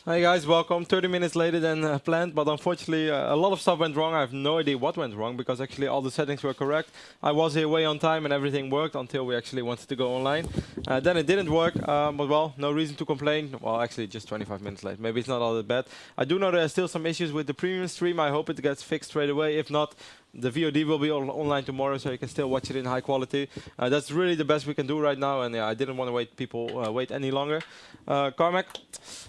Hi guys, welcome. 30 minutes later than planned, but unfortunately a lot of stuff went wrong. I have no idea what went wrong because actually all the settings were correct. I was here way on time and everything worked until we actually wanted to go online. Then it didn't work, but well, no reason to complain. Well, actually just 25 minutes late. Maybe it's not all that bad. I do know there are still some issues with the premium stream. I hope it gets fixed straight away. If not, the VOD will be online tomorrow, so you can still watch it in high quality. That's really the best we can do right now, and yeah, I didn't want to wait any longer. Carmac,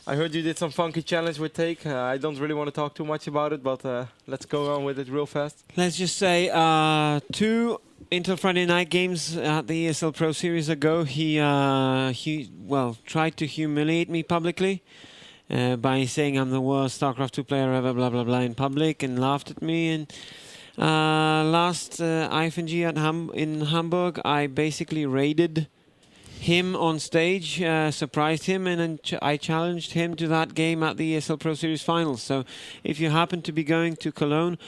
I heard you did some funky challenge with Take. I don't really want to talk too much about it, but let's go on with it real fast. Let's just say 2 Intel Friday night games at the ESL Pro Series ago, he tried to humiliate me publicly by saying I'm the worst StarCraft 2 player ever, blah blah blah, in public, and laughed at me. And last IFNG in Hamburg, I basically raided him on stage, surprised him, and then I challenged him to that game at the ESL Pro Series Finals. So if you happen to be going to Cologne,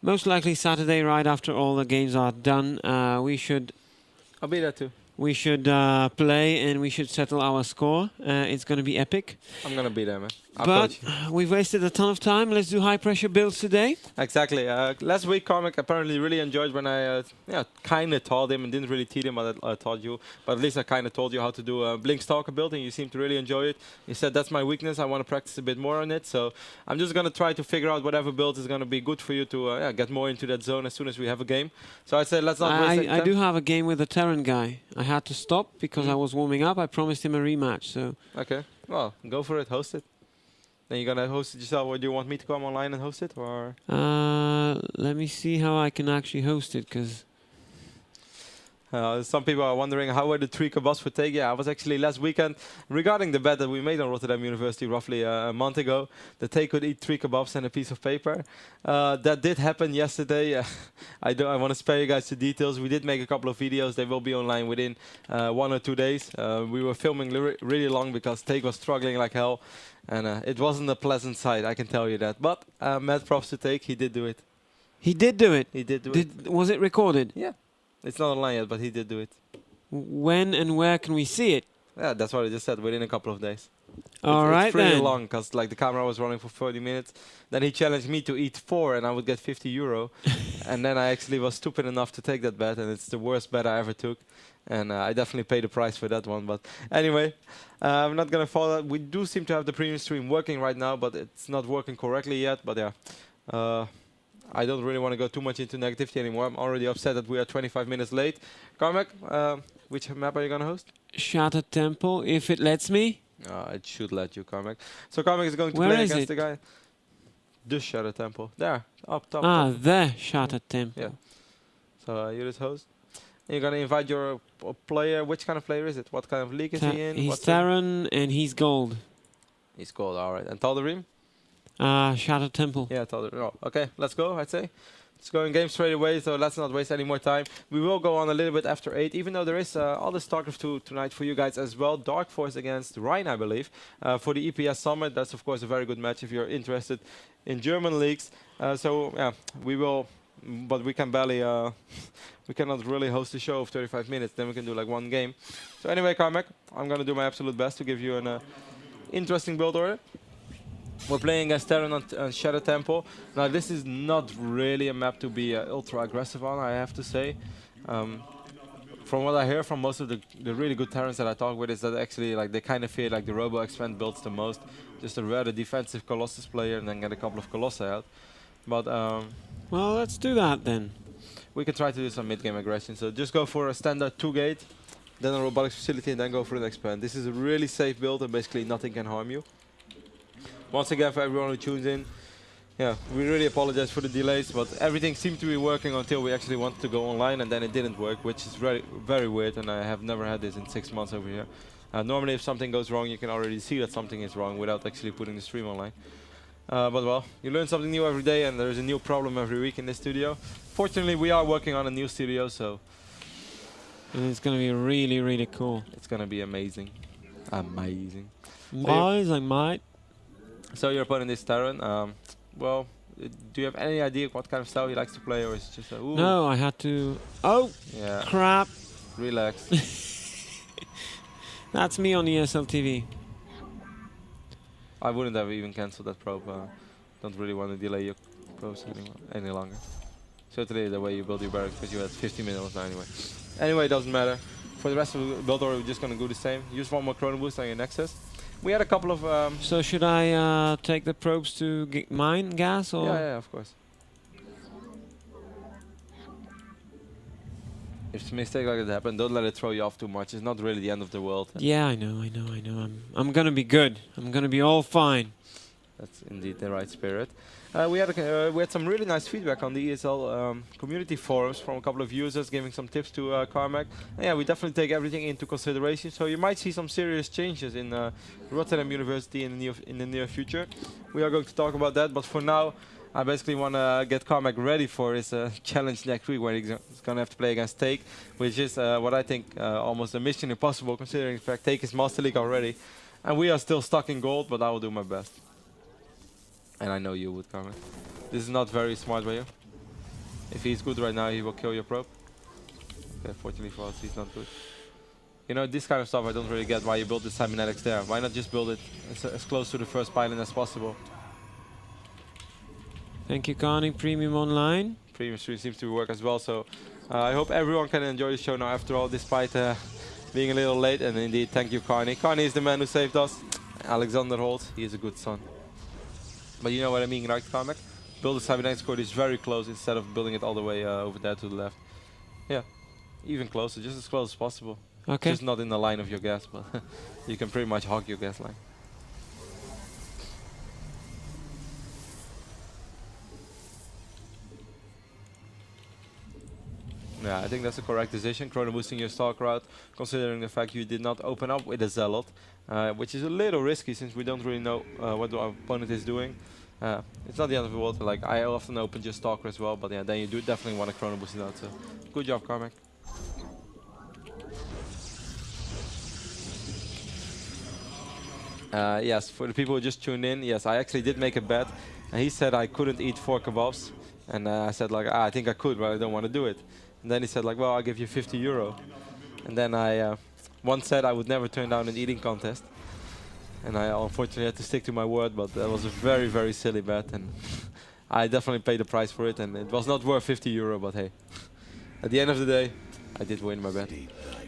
most likely Saturday, right after all the games are done, I'll be there too. We should play and we should settle our score. It's going to be epic. I'm going to be there, man. But we've wasted a ton of time. Let's do high pressure builds today. Exactly. Last week, Carmac apparently really enjoyed when I kind of taught him and didn't really teach him what I taught you. But at least I kind of told you how to do a Blink Stalker build, and you seemed to really enjoy it. You said, that's my weakness. I want to practice a bit more on it. So I'm just going to try to figure out whatever build is going to be good for you to get more into that zone as soon as we have a game. So I said, let's not waste any time. I do have a game with a Terran guy. I had to stop because I was warming up. I promised him a rematch. So okay. Well, go for it. Host it. Then you're gonna host it yourself, or do you want me to come online and host it, or? Let me see how I can actually host it, because some people are wondering how were the 3 kebabs for Take. Yeah, I was actually last weekend regarding the bet that we made on RotterdaM University roughly a month ago. That Take could eat 3 kebabs and a piece of paper. That did happen yesterday. I want to spare you guys the details. We did make a couple of videos. They will be online within 1 or 2 days. We were filming really long because Take was struggling like hell. And it wasn't a pleasant sight, I can tell you that. But mad props to Take, he did do it. He did do it? He did do it. Was it recorded? Yeah. It's not online yet, but he did do it. When and where can we see it? Yeah, that's what I just said, within a couple of days. All right, it's pretty then. long, because like the camera was running for 30 minutes. Then he challenged me to eat 4 and I would get 50 euro. And then I actually was stupid enough to take that bet, and it's the worst bet I ever took. And I definitely paid the price for that one. But anyway, I'm not going to follow that. We do seem to have the premium stream working right now, but it's not working correctly yet. But yeah, I don't really want to go too much into negativity anymore. I'm already upset that we are 25 minutes late. Carmac, which map are you going to host? Shattered Temple, if it lets me. It should let you, Carmac. So Carmac is going to Where play is against it? the guy. The Shattered Temple. There, up top. Ah, top. the Shattered Temple. Yeah. So you just host. You're going to invite your player. Which kind of player is it? What kind of league is he in? He's Terran and he's gold. He's gold, alright. And Tal'Darim? Shattered Temple. Yeah, Tal'Darim. Oh, okay, let's go, I'd say. Let's go in game straight away, so let's not waste any more time. We will go on a little bit after 8, even though there is other StarCraft 2 tonight for you guys as well. Dark Force against Rhine, I believe, for the EPS Summit. That's, of course, a very good match if you're interested in German leagues. So, yeah, we will, but we can barely, we cannot really host a show of 35 minutes. Then we can do like 1 game. So anyway, Carmac, I'm going to do my absolute best to give you an interesting build order. We're playing against Terran on Shadow Temple. Now, this is not really a map to be ultra aggressive on, I have to say. From what I hear from most of the really good Terrans that I talk with, is that actually like they kind of feel like the Robo Expand builds the most. Just a rather defensive Colossus player and then get a couple of Colossi out. But well, let's do that then. We can try to do some mid-game aggression. So just go for a standard 2-gate, then a Robotics Facility, and then go for an Expand. This is a really safe build, and basically nothing can harm you. Once again, for everyone who tunes in, yeah, we really apologize for the delays, but everything seemed to be working until we actually wanted to go online, and then it didn't work, which is very, very weird, and I have never had this in 6 months over here. Normally, if something goes wrong, you can already see that something is wrong without actually putting the stream online. But well, you learn something new every day, and there's a new problem every week in this studio. Fortunately, we are working on a new studio, so... And it's going to be really, really cool. It's going to be amazing. Amazing. Guys, I might. So your opponent is Terran. Well, do you have any idea what kind of style he likes to play, or is it just a... Ooh. No, I had to... Oh, yeah. crap. Relax. That's me on the esl-tv. I wouldn't have even cancelled that probe. Don't really want to delay your probes any longer. Certainly the way you build your barracks, because you had 50 minutes now anyway. Anyway, it doesn't matter. For the rest of the build order, we're just gonna do the same. Use one more chrono boost on your Nexus. We had a couple of. So should I take the probes to mine gas or? Yeah, of course. If a mistake like that happens, don't let it throw you off too much. It's not really the end of the world. Yeah, I know. I'm gonna be good. I'm gonna be all fine. That's indeed the right spirit. We had some really nice feedback on the ESL community forums from a couple of users giving some tips to Carmac. And yeah, we definitely take everything into consideration. So you might see some serious changes in RotterdaM University in the near future. We are going to talk about that, but for now, I basically want to get Carmac ready for his challenge next week, where he's going to have to play against Take, which is what I think almost a mission impossible, considering the fact Take is Master League already. And we are still stuck in gold, but I will do my best. And I know you would, Carmac. This is not very smart by you. If he's good right now, he will kill your probe. Okay, fortunately for us, he's not good. You know, this kind of stuff I don't really get why you build the cybernetics there. Why not just build it as close to the first pylon as possible? Thank you, Connie. Premium online. Premium stream seems to work as well, so I hope everyone can enjoy the show now after all, despite being a little late. And indeed, thank you, Carney. Carney is the man who saved us. Alexander Holt, he is a good son. But you know what I mean, right, Carmac? Build a cybernetics core is very close instead of building it all the way over there to the left. Yeah, even closer, just as close as possible. Okay. Just not in the line of your gas, but you can pretty much hog your gas line. Yeah, I think that's the correct decision, chrono boosting your stalker out, considering the fact you did not open up with a zealot, which is a little risky since we don't really know what our opponent is doing. It's not the end of the world, like I often open just stalker as well, but yeah, then you do definitely want to chrono boost it out, so good job, Carmac. Yes, for the people who just tuned in, yes, I actually did make a bet, and he said I couldn't eat 4 kebabs, and I said like, I think I could, but I don't want to do it. And then he said like, well, I'll give you 50 euro. And then I once said I would never turn down an eating contest. And I unfortunately had to stick to my word, but that was a very, very silly bet. And I definitely paid the price for it. And it was not worth 50 euro, but hey. At the end of the day, I did win my bet.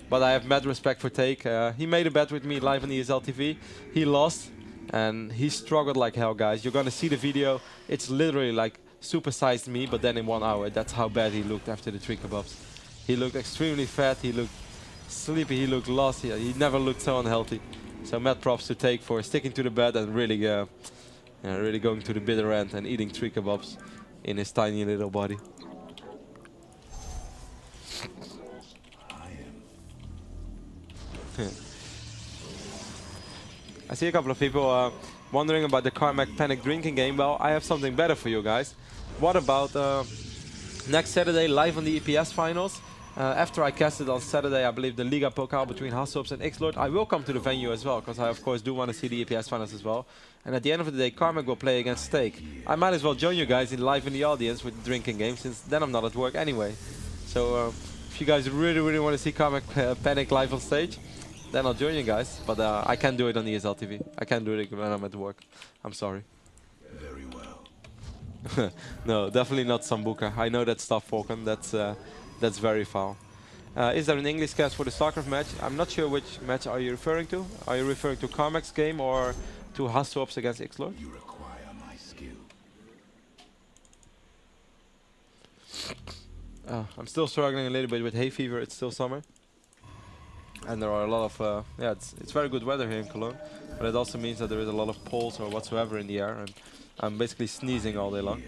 But I have mad respect for Take. He made a bet with me live on the esl-tv. He lost, and he struggled like hell, guys. You're going to see the video. It's literally like supersized me, but then in 1 hour. That's how bad he looked after the 3 kebabs. He looked extremely fat, he looked sleepy, he looked lost, he never looked so unhealthy. So mad props to Take for sticking to the bed and really really going to the bitter end and eating 3 kebabs in his tiny little body. I see a couple of people wondering about the Carmac Panic drinking game. Well, I have something better for you guys. What about next Saturday live on the EPS finals? After I cast it on Saturday, I believe the Liga Pokal between Hasselhoff and Xlord, I will come to the venue as well, because I of course do want to see the EPS finals as well. And at the end of the day, Carmac will play against Steak. I might as well join you guys live in the audience with the drinking game, since then I'm not at work anyway. So if you guys really want to see Carmac Panic live on stage, then I'll join you guys. But I can't do it on the esl-tv. I can't do it when I'm at work. I'm sorry. Very well. No, definitely not Sambuca. I know that stuff, Falcon. That's very foul. Is there an English cast for the StarCraft match? I'm not sure which match are you referring to. Are you referring to Carmac's game or to Hasselhoff against Xlord? You require my skill. I'm still struggling a little bit with hay fever. It's still summer. And there are a lot of, yeah, it's very good weather here in Cologne. But it also means that there is a lot of poles or whatsoever in the air. And I'm basically sneezing all day long.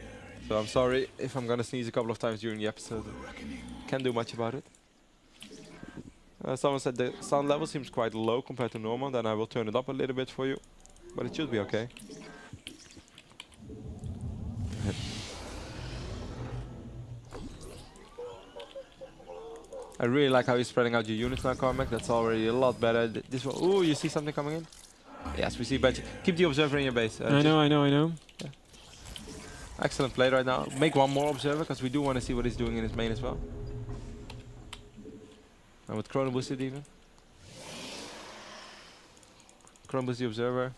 So I'm sorry if I'm gonna sneeze a couple of times during the episode. Can't do much about it. Someone said the sound level seems quite low compared to normal. Then I will turn it up a little bit for you. But it should be okay. I really like how you're spreading out your units now, Carmac. That's already a lot better. This one, ooh, you see something coming in? Yes, we see Benji. Keep the observer in your base. I know. Yeah. Excellent play right now. Make one more observer, because we do want to see what he's doing in his main as well. And with Chrono boosted even. Chrono boost the observer.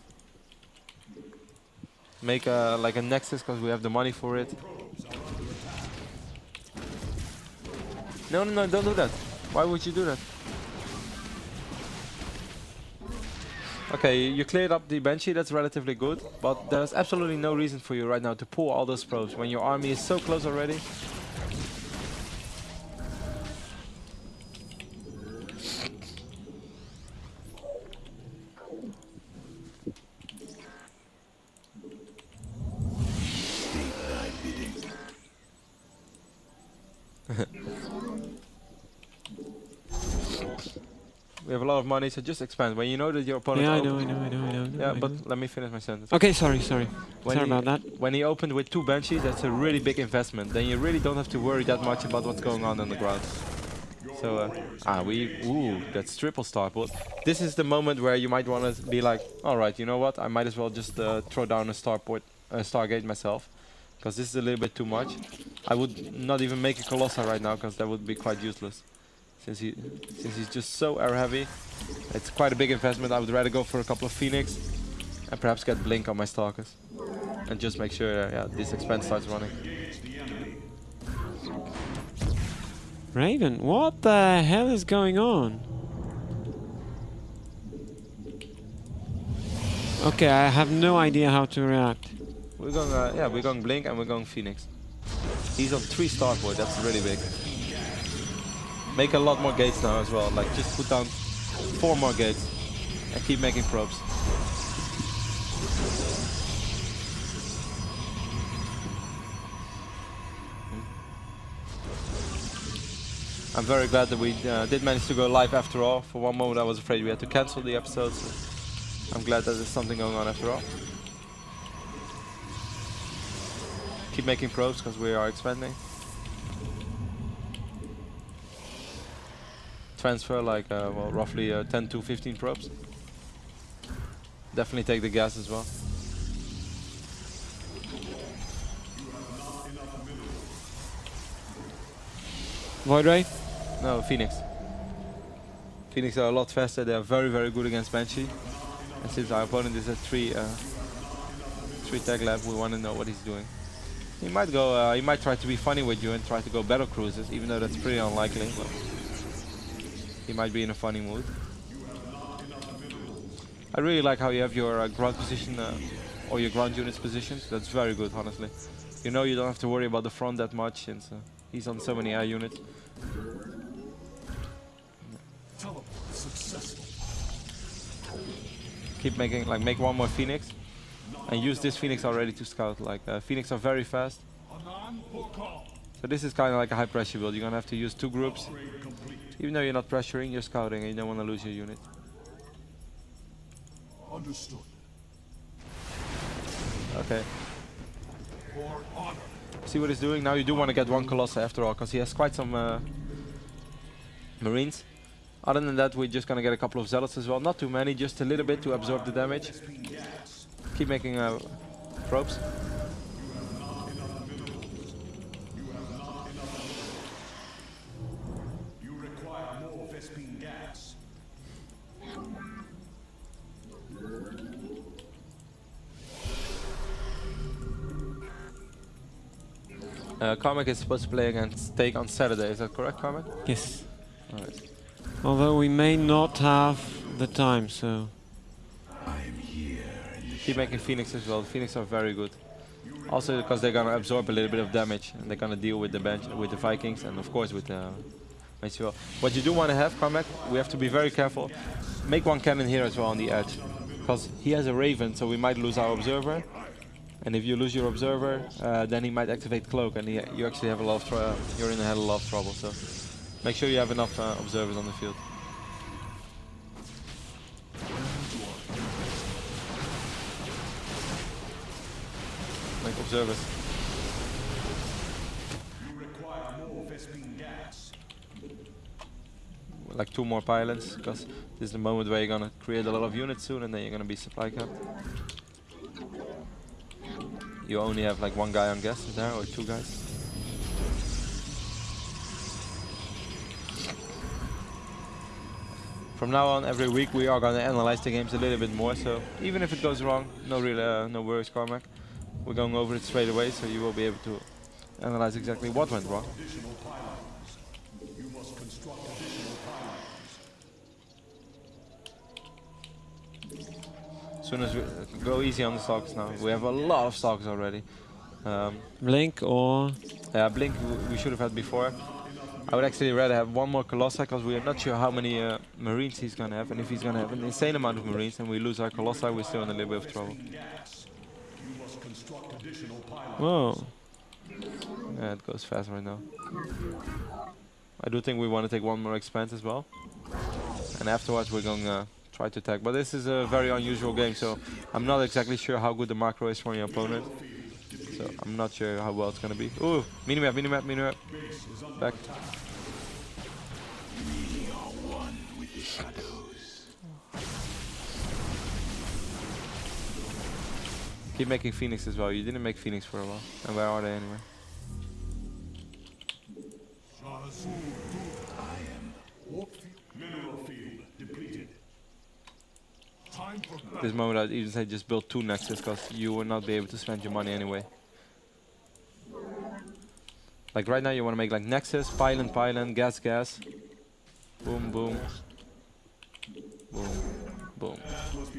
Make like a Nexus because we have the money for it. No, no, no, don't do that. Why would you do that? Okay, you cleared up the Banshee, that's relatively good. But there's absolutely no reason for you right now to pull all those probes when your army is so close already. We have a lot of money, so just expand. When you know that your opponent... Yeah, I know. Yeah, but let me finish my sentence. Okay, sorry. Sorry about that. When he opened with 2 Banshees, that's a really big investment. Then you really don't have to worry that much about what's going on the ground. So, that's triple starport. This is the moment where you might want to be like, alright, you know what, I might as well just throw down a Stargate myself. Because this is a little bit too much. I would not even make a Colossal right now, because that would be quite useless. Since he's just so air heavy, it's quite a big investment. I would rather go for a couple of Phoenix and perhaps get Blink on my Stalkers and just make sure this expand starts running. Raven, what the hell is going on? Okay, I have no idea how to react. We're going, we're going Blink and we're going Phoenix. He's on 3 starport. That's really big. Make a lot more gates now as well. Like just put down 4 more gates and keep making probes. I'm very glad that we did manage to go live after all. For one moment I was afraid we had to cancel the episode, so I'm glad that there's something going on after all. Keep making probes because we are expanding. Transfer like well, roughly 10 to 15 probes. Definitely take the gas as well. Void Ray? No, Phoenix. Phoenix are a lot faster. They are very, very good against Banshee. And since our opponent is a 3 tag lab, we want to know what he's doing. He might go. He might try to be funny with you and try to go battle cruisers, even though that's pretty unlikely. But he might be in a funny mood. I really like how you have your ground position or your ground units positioned. That's very good, honestly. You know you don't have to worry about the front that much since he's on so many air units. Keep making, like, make one more Phoenix and use this Phoenix already to scout. Like Phoenix are very fast. So this is kind of like a high pressure build. You're gonna have to use 2 groups. Even though you're not pressuring, you're scouting and you don't want to lose your unit. Understood. Okay. See what he's doing? Now you do want to get 1 Colossus after all, because he has quite some Marines. Other than that, we're just going to get a couple of Zealots as well. Not too many, just a little bit to absorb the damage. Keep making probes. Carmac is supposed to play against Take on Saturday, is that correct, Carmac? Yes. Alright. Although we may not have the time, so... I am here. Keep making Phoenix as well. Phoenix are very good. Also because they're gonna absorb a little bit of damage and they're gonna deal with the bench, with the Vikings, and of course with the well. What you do want to have, Carmac, we have to be very careful. Make 1 cannon here as well on the edge, because he has a Raven, so we might lose our observer. And if you lose your observer, then he might activate cloak, and you actually have a lot of you're in a lot of trouble. So make sure you have enough observers on the field. Make observers. You require more Vespine gas. Like 2 more pilots, because this is the moment where you're gonna create a lot of units soon, and then you're gonna be supply capped. You only have like 1 guy on gas there, or 2 guys. From now on, every week we are gonna analyze the games a little bit more. So even if it goes wrong, no worries, Carmac. We're going over it straight away, so you will be able to analyze exactly what went wrong. Additional pylons. You must construct additional pylons. As soon as we go easy on the stocks now. We have a lot of stocks already. Blink or Yeah, Blink we should have had before. I would actually rather have one more Colossi because we are not sure how many Marines he's going to have. And if he's going to have an insane amount of Marines and we lose our Colossi, we're still in a little bit of trouble. You must construct additional pylons. whoa. Yeah, it goes fast right now. I do think we want to take one more expanse as well. And afterwards we're going to try to attack. But this is a very unusual game, so I'm not exactly sure how good the macro is for your opponent. So I'm not sure how well it's going to be. Ooh, minimap, minimap, minimap. Back. Keep making Phoenix as well. You didn't make Phoenix for a while. And where are they anyway? Mineral field depleted. Time for This moment I'd even say just build 2 Nexus because you will not be able to spend your money anyway. Like right now you want to make like Nexus, Pylon, Pylon, Gas, Gas. Boom, boom. Boom, boom.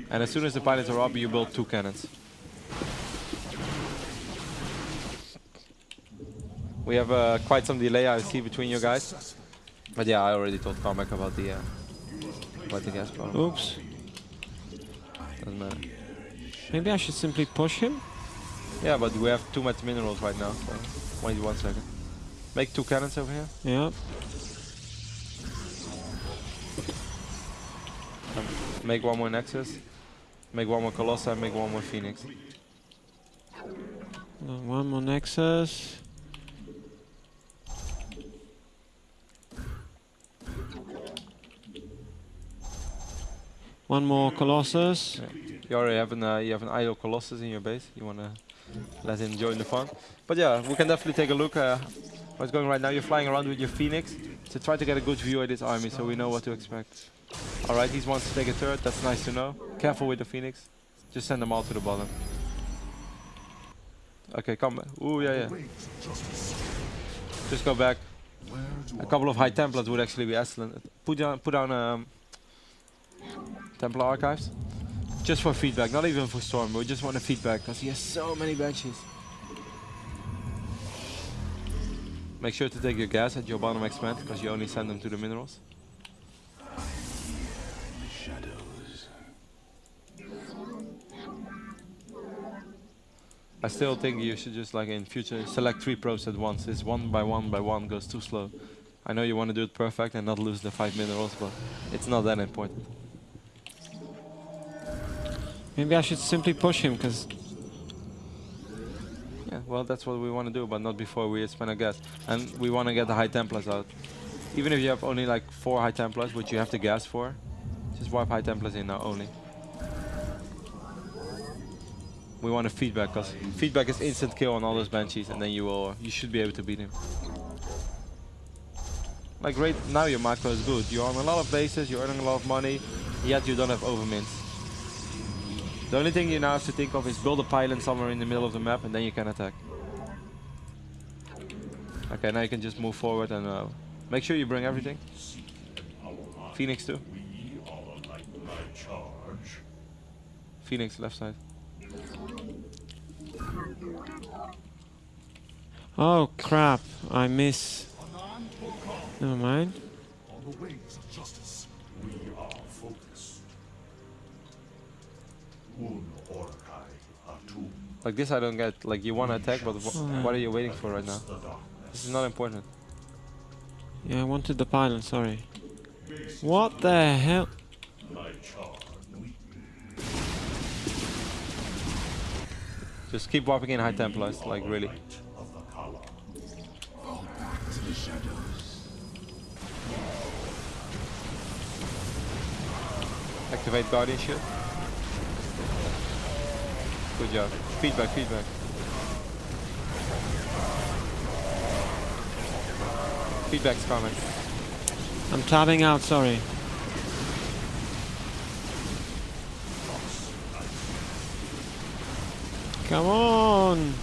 And as soon as the Pylons are up, you build 2 cannons. We have quite some delay I see between you guys. But yeah, I already told Carmac about the gas problem. Oops. Doesn't matter. Maybe I should simply push him? Yeah, but we have too much minerals right now, so wait 1 second. Make 2 cannons over here. Yeah. Make 1 more Nexus. Make 1 more Colossi, and make 1 more Phoenix. One more Nexus. One more Colossus. Yeah. You already have an idle Colossus in your base. You wanna let him join the fun. But yeah, we can definitely take a look what's going right now. You're flying around with your Phoenix to try to get a good view of this army so we know what to expect. Alright, he wants to take a turret, that's nice to know. Careful with the Phoenix. Just send them all to the bottom. Okay, come back. Ooh, yeah. Just go back. A couple of high Templars would actually be excellent. Put down Templar archives. Just for feedback, not even for Storm. We just want a feedback because he has so many Banshees. Make sure to take your gas at your bottom expand because you only send them to the minerals. I still think you should just, like in future, select 3 probes at once. It's 1 by 1 by 1 goes too slow. I know you want to do it perfect and not lose the 5 minerals, but it's not that important. Maybe I should simply push him, because... Yeah, well, that's what we want to do, but not before we spend our gas. And we want to get the high Templars out. Even if you have only like 4 high Templars, which you have the gas for, just wipe high Templars in now only. We want a feedback, because feedback is instant kill on all those Banshees, and then you should be able to beat him. Like right now your macro is good. You're on a lot of bases, you're earning a lot of money, yet you don't have overmints. The only thing you now have to think of is build a pylon somewhere in the middle of the map and then you can attack. Okay, now you can just move forward and make sure you bring everything. Phoenix too. Phoenix left side. Oh crap, I miss. Never mind. on the wings of justice. We are focused. Un Orkai Atum. Like this I don't get. Like you want to attack, but what are you waiting for right now? This is not important. Yeah, I wanted the pylon, sorry. What the hell? Just keep wiping in high Templars, like really. Activate Guardian Shield. Good job. Feedback, feedback. Feedback's coming. I'm tabbing out, sorry. Come on!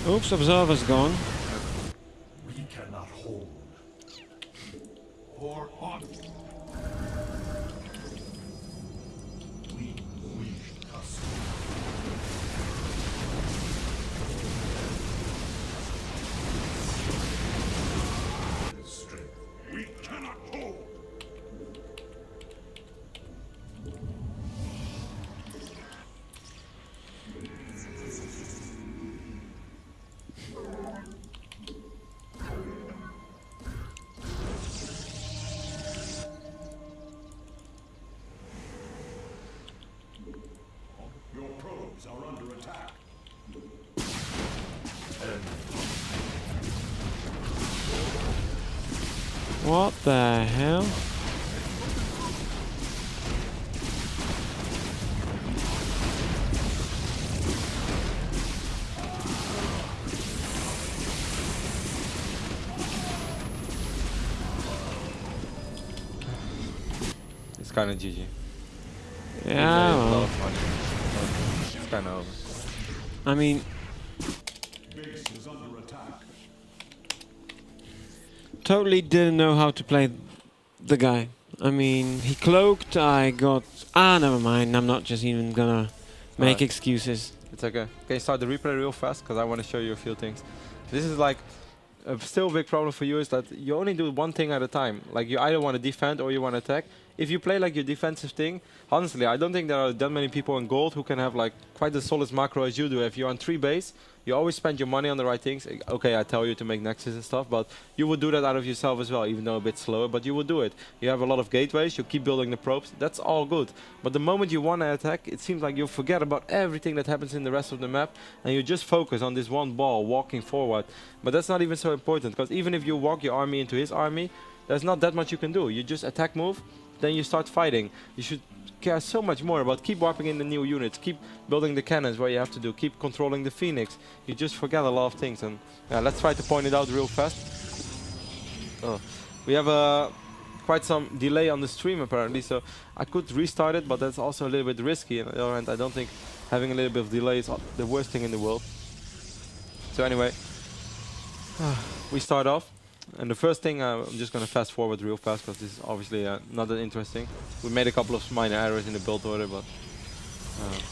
Oops, observer's gone. We cannot hold. Or on. We us. Strength. We cannot hold. Your probes are under attack. What the hell? It's kind of GG. Yeah, He made a lot well, of money. So it's kind of over. I mean, Base is under attack. totally didn't know how to play the guy. I mean, he cloaked, I got... Ah, never mind, I'm not just even gonna make Alright. excuses. It's okay. Can you start the replay real fast? Because I want to show you a few things. This is like still a big problem for you is that you only do one thing at a time. Like you either want to defend or you want to attack. If you play like your defensive thing, honestly, I don't think there are that many people in gold who can have like quite a solid macro as you do. If you're on 3 base, you always spend your money on the right things. Okay, I tell you to make nexus and stuff, but you would do that out of yourself as well, even though a bit slower, but you would do it. You have a lot of gateways, you keep building the probes, that's all good. But the moment you want to attack, it seems like you forget about everything that happens in the rest of the map, and you just focus on this one ball walking forward. But that's not even so important, because even if you walk your army into his army, there's not that much you can do. You just attack move, then you start fighting. You should care so much more about keep warping in the new units, keep building the cannons where you have to do, keep controlling the Phoenix. You just forget a lot of things, and yeah, let's try to point it out real fast. Oh, we have quite some delay on the stream apparently, so I could restart it, but that's also a little bit risky, and on the other hand, I don't think having a little bit of delay is the worst thing in the world. So anyway, we start off. And the first thing, I'm just going to fast forward real fast because this is obviously not that interesting. We made a couple of minor errors in the build order, but...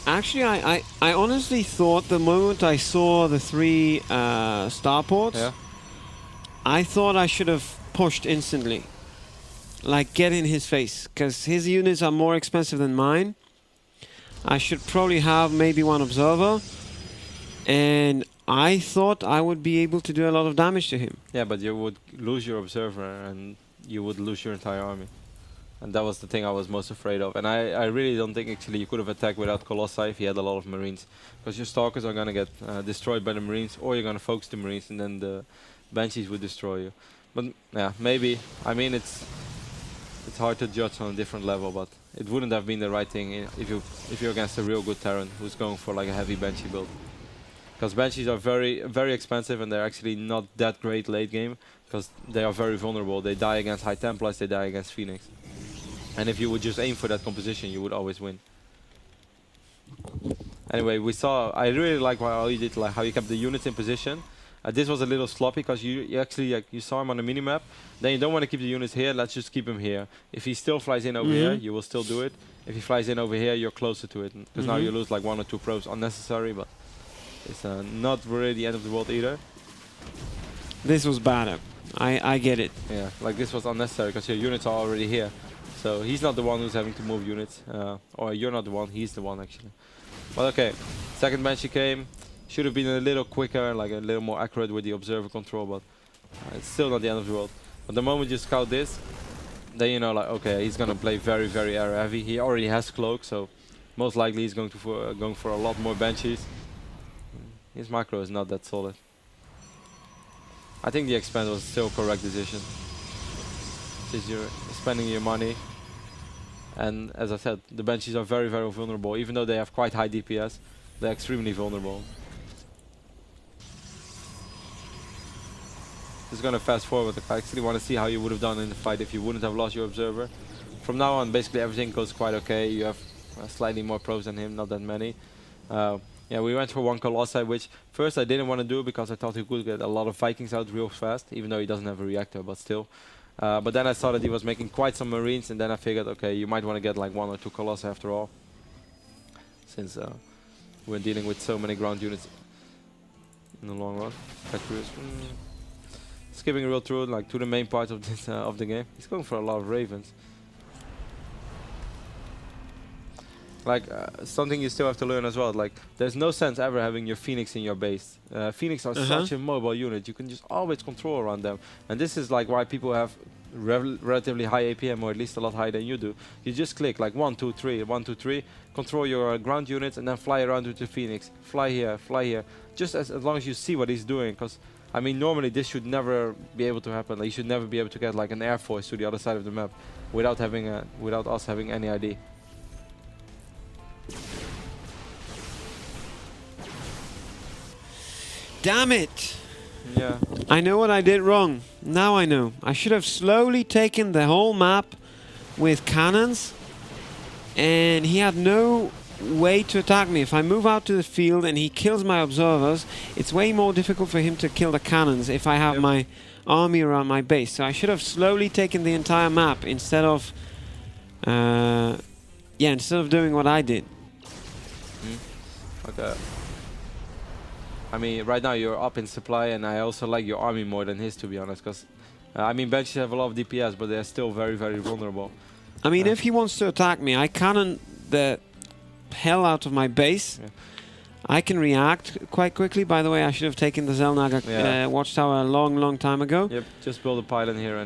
Actually, I honestly thought the moment I saw the 3 starports, yeah. I thought I should have pushed instantly. Like, get in his face, because his units are more expensive than mine. I should probably have maybe 1 observer, and I thought I would be able to do a lot of damage to him. Yeah, but you would lose your observer and you would lose your entire army. And that was the thing I was most afraid of. And I really don't think actually you could have attacked without Colossi if he had a lot of Marines. Because your Stalkers are going to get destroyed by the Marines, or you're going to focus the Marines and then the Banshees would destroy you. But yeah, maybe. I mean, it's hard to judge on a different level, but it wouldn't have been the right thing if you're against a real good Terran who's going for like a heavy Banshee build. Because Banshees are very expensive, and they're actually not that great late game, because they are very vulnerable. They die against High Templars, they die against Phoenix. And if you would just aim for that composition, you would always win. Anyway, we saw, I really like how you did, like how you kept the units in position. This was a little sloppy, because you actually, like, you saw him on the minimap. Then you don't want to keep the units here, let's just keep him here. If he still flies in over here, you will still do it. If he flies in over here, you're closer to it. Because now you lose like 1 or 2 probes unnecessary, but it's not really the end of the world either. This was bad. I get it. Yeah, like this was unnecessary because your units are already here. So he's not the one who's having to move units. Or you're not the one, he's the one actually. But okay, second Banshee came. Should have been a little quicker, like a little more accurate with the observer control, but it's still not the end of the world. But the moment you scout this, then you know, like, okay, he's gonna play very arrow heavy. He already has cloak, so most likely he's going to going for a lot more Banshees. His macro is not that solid. I think the expand was still a correct decision. Since you're spending your money. And as I said, the Banshees are very vulnerable. Even though they have quite high DPS, they're extremely vulnerable. Just gonna fast forward. I actually want to see how you would have done in the fight if you wouldn't have lost your observer. From now on, basically everything goes quite okay. You have slightly more pros than him, not that many. Yeah, we went for one Colossi, which first I didn't want to do because I thought he could get a lot of Vikings out real fast, even though he doesn't have a reactor, but still. But then I saw that he was making quite some Marines, and then I figured, okay, you might want to get like 1 or 2 Colossi after all, since we're dealing with so many ground units in the long run. Skipping real through, like to the main part of this of the game. He's going for a lot of Ravens. Like something you still have to learn as well. Like there's no sense ever having your Phoenix in your base. Phoenix are such a mobile unit. You can just always control around them. And this is like why people have relatively high APM, or at least a lot higher than you do. You just click like 1, 2, 3, 1, 2, 3. Control your ground units and then fly around with the Phoenix. Fly here, fly here. Just as long as you see what he's doing. Because I mean, normally this should never be able to happen. Like, you should never be able to get like an air force to the other side of the map without having without us having any idea. Damn it! Yeah. I know what I did wrong. Now I know. I should have slowly taken the whole map with cannons, and he had no way to attack me. If I move out to the field and he kills my observers, it's way more difficult for him to kill the cannons if I have my army around my base. So I should have slowly taken the entire map instead of instead of doing what I did. Okay. I mean, right now you're up in supply, and I also like your army more than his, to be honest. Because I mean, Banshees have a lot of DPS, but they're still very, very vulnerable. I mean, if he wants to attack me, I cannon the hell out of my base. Yeah. I can react quite quickly. By the way, I should have taken the Zelnaga watchtower a long time ago. Yep, just build a pylon here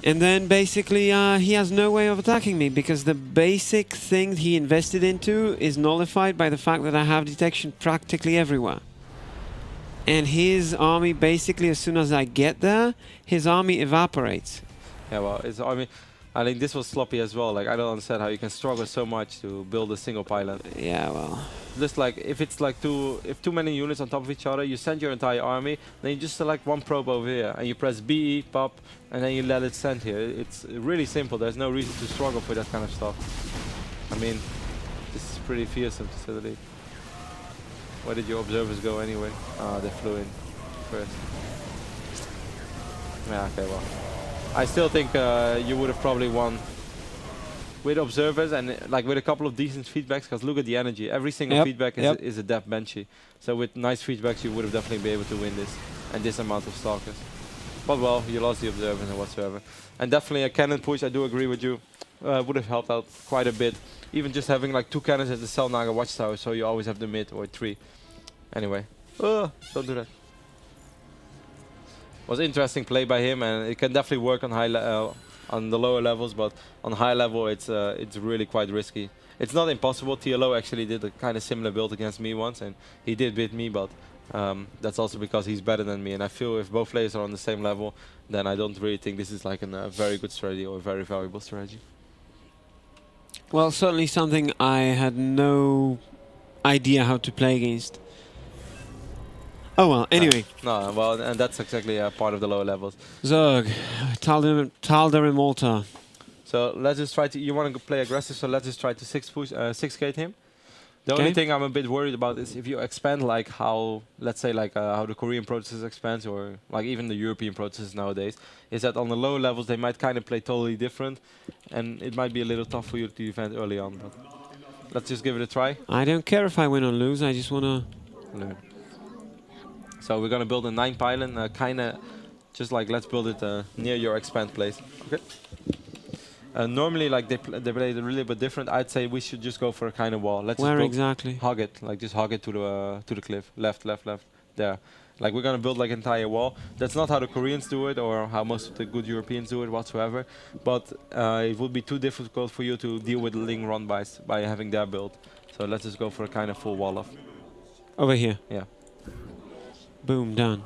and then basically he has no way of attacking me, because the basic thing he invested into is nullified by the fact that I have detection practically everywhere. And his army, basically, as soon as I get there, his army evaporates. Yeah, well, it's, I mean, I think this was sloppy as well. Like, I don't understand how you can struggle so much to build a single pylon. Yeah, well. Just like, if it's like if too many units on top of each other, you send your entire army, then you just select one probe over here, and you press BE, pop, and then you let it send here. It's really simple. There's no reason to struggle for that kind of stuff. I mean, this is pretty fearsome to say the least. Where did your observers go anyway? Ah, they flew in first. Yeah, okay, well. I still think you would have probably won with observers and like with a couple of decent feedbacks, because look at the energy. Every single feedback is a depth Banshee. So with nice feedbacks you would have definitely been able to win this and this amount of stalkers. But well, you lost the observers and whatsoever. And definitely a cannon push, I do agree with you, would have helped out quite a bit. Even just having like 2 cannons at the Zelnaga watchtower, so you always have the mid, or 3. Anyway, don't do that. Was interesting play by him, and it can definitely work on on the lower levels, but on high level it's really quite risky. It's not impossible. TLO actually did a kind of similar build against me once, and he did beat me, but that's also because he's better than me. And I feel if both players are on the same level, then I don't really think this is like a very good strategy or a very valuable strategy. Well, certainly something I had no idea how to play against. Oh well, anyway. No, well, and that's exactly part of the lower levels. Zerg, Tal'Darim Altar. So let's just try to, you want to play aggressive, so let's just try to 6-gate him. The only thing I'm a bit worried about is if you expand like how, let's say like how the Korean processes expands, or like even the European processes nowadays, is that on the lower levels they might kind of play totally different, and it might be a little tough for you to defend early on. But let's just give it a try. I don't care if I win or lose, I just want to learn. So we're gonna build a 9 pylon, kind of just like let's build it near your expand place. Okay. Normally, like they play it a little bit different. I'd say we should just go for a kind of wall. Let's Where just exactly? Hug it, like just hug it to the cliff. Left, there. Like we're gonna build like an entire wall. That's not how the Koreans do it, or how most of the good Europeans do it whatsoever. But it would be too difficult for you to deal with Ling run by having their build. So let's just go for a kind of full wall off. Over here. Yeah. Boom, done.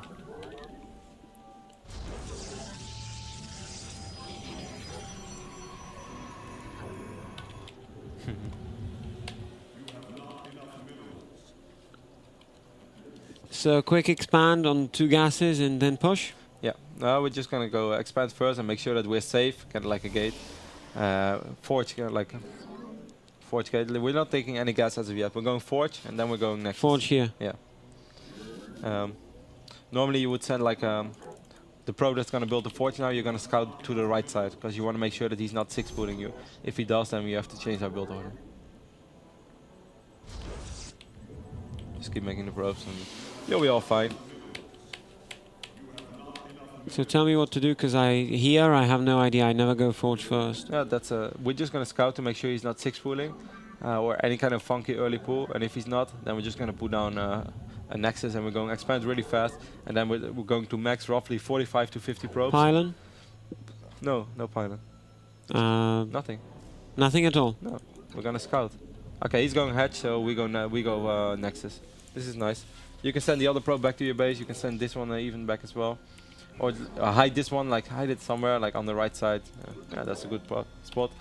So quick expand on 2 gases and then push? Yeah, no, we're just gonna go expand first and make sure that we're safe, kind of like a gate. Forge Forge gate. We're not taking any gas as of yet. We're going forge and then we're going next. Forge here. Yeah. Normally you would send like the pro that's going to build the forge now, you're going to scout to the right side because you want to make sure that he's not six-booting you. If he does, then you have to change our build order. Just keep making the probes and you'll be all fine. So tell me what to do, because I have no idea. I never go forge first. Yeah, that's we're just going to scout to make sure he's not six-pooling or any kind of funky early pull. And if he's not, then we're just going to put down a nexus and we're going to expand really fast. And then we're going to max roughly 45 to 50 probes. Pylon? No, no pylon. Nothing. Nothing at all? No, we're going to scout. Okay, he's going hatch, so we go nexus. This is nice. You can send the other probe back to your base. You can send this one even back as well. Or hide this one, like hide it somewhere, like on the right side. Yeah, that's a good spot.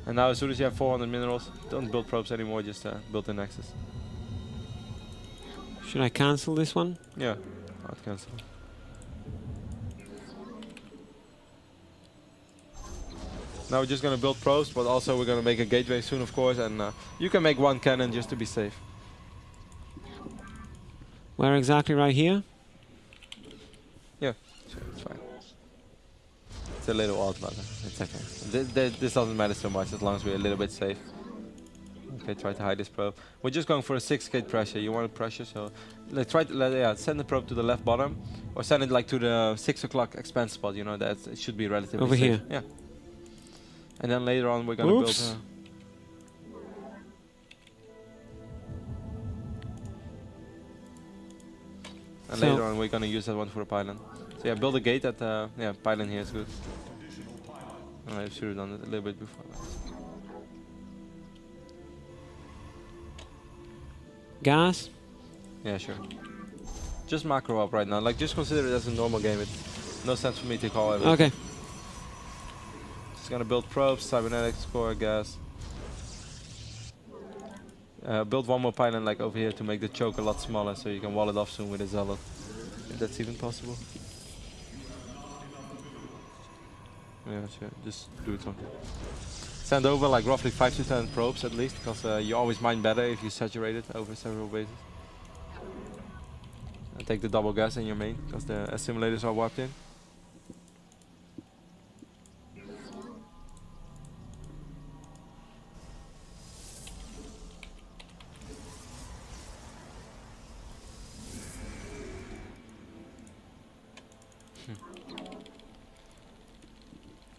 And now as soon as you have 400 minerals, don't build probes anymore, just build the nexus. Should I cancel this one? Yeah, I'd cancel. Now we're just going to build probes, but also we're going to make a gateway soon, of course, and you can make one cannon just to be safe. Where exactly? Right here? Yeah, sure, it's fine. It's a little odd, but it's okay. This doesn't matter so much as long as we're a little bit safe. Okay, try to hide this probe. We're just going for a 6 gate pressure. You want pressure, so let's try to send the probe to the left bottom, or send it like to the 6 o'clock expand spot. You know that it should be relatively over safe. here. Yeah. And then later on we're gonna build. And later on we're gonna use that one for a pylon. So yeah, build a gate at pylon here is good. I should have done it a little bit before. Gas? Yeah, sure. Just macro up right now. Like, just consider it as a normal game. It's no sense for me to call it. Okay. Just gonna build probes, cybernetics, core, gas. Build one more pylon like over here to make the choke a lot smaller, so you can wall it off soon with a zealot. If that's even possible. Yeah, sure. Just do it something. Send over like roughly 5 to 10 probes at least, because you always mine better if you saturate it over several bases. And take the double gas in your main, because the assimilators are warped in.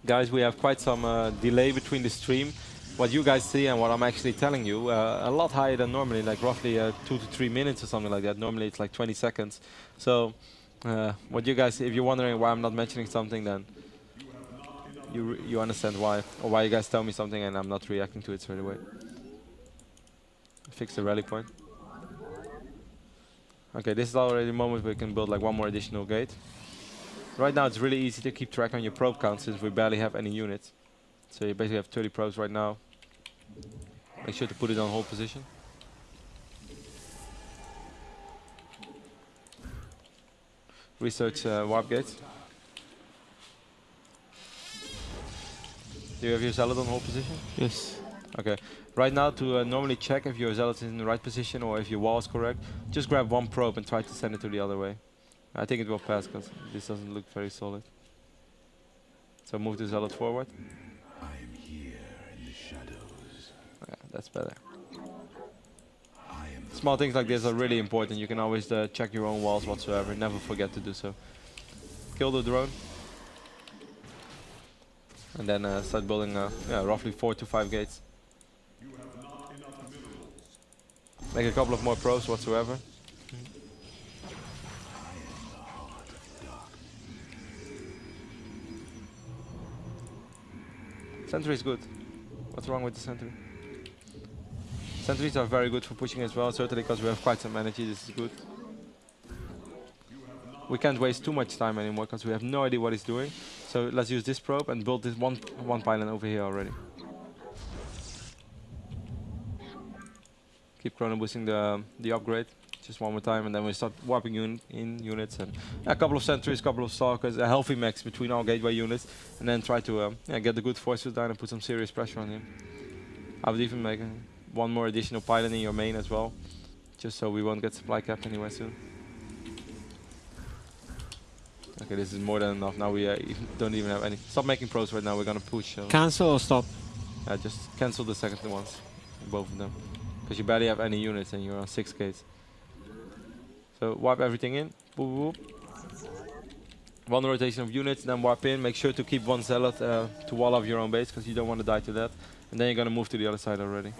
Guys, we have quite some delay between the stream, what you guys see and what I'm actually telling you. A lot higher than normally, like roughly 2 to 3 minutes or something like that. Normally it's like 20 seconds. So what you guys, if you're wondering why I'm not mentioning something, then you understand why, or why you guys tell me something and I'm not reacting to it straight away. Fix the rally point. Okay, this is already the moment where we can build like one more additional gate. Right now it's really easy to keep track on your probe count since we barely have any units. So you basically have 30 probes right now. Make sure to put it on hold position. Research warp gates. Do you have your zealot on hold position? Yes. Okay. Right now to normally check if your zealot is in the right position or if your wall is correct, just grab one probe and try to send it to the other way. I think it will pass because this doesn't look very solid. So move the zealot forward. I am here in the shadows. Yeah, that's better. I am Small things like this are really important. You can always check your own walls whatsoever. Never forget to do so. Kill the drone. And then start building roughly 4 to 5 gates. Make a couple of more probes whatsoever. Sentry is good. What's wrong with the sentry? Sentries are very good for pushing as well, certainly because we have quite some energy. This is good. We can't waste too much time anymore because we have no idea what he's doing. So let's use this probe and build this one pylon over here already. Keep chrono boosting the upgrade just one more time, and then we start warping in units and a couple of sentries, a couple of stalkers, a healthy mix between all gateway units, and then try to get the good forces down and put some serious pressure on him. I would even make one more additional pylon in your main as well, just so we won't get supply capped anyway soon. Okay, this is more than enough. Now we don't even have any. Stop making pros right now. We're gonna push. Cancel or stop? Just cancel the second ones, both of them, because you barely have any units and you're on 6 gates. So wipe everything in. Boop, boop. One rotation of units, then warp in. Make sure to keep one zealot to wall off your own base, because you don't want to die to that. And then you're gonna move to the other side already.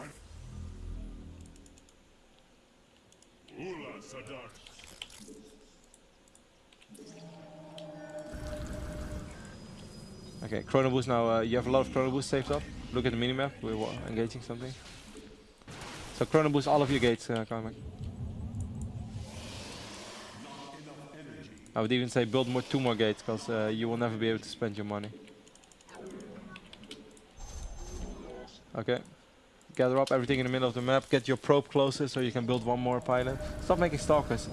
Okay, chrono boost now. You have a lot of chrono boost saved up. Look at the minimap. We're engaging something. So chrono boost all of your gates, Carmac. I would even say build 2 more gates, because you will never be able to spend your money. Okay. Gather up everything in the middle of the map. Get your probe closer so you can build 1 more pylon. Stop making stalkers.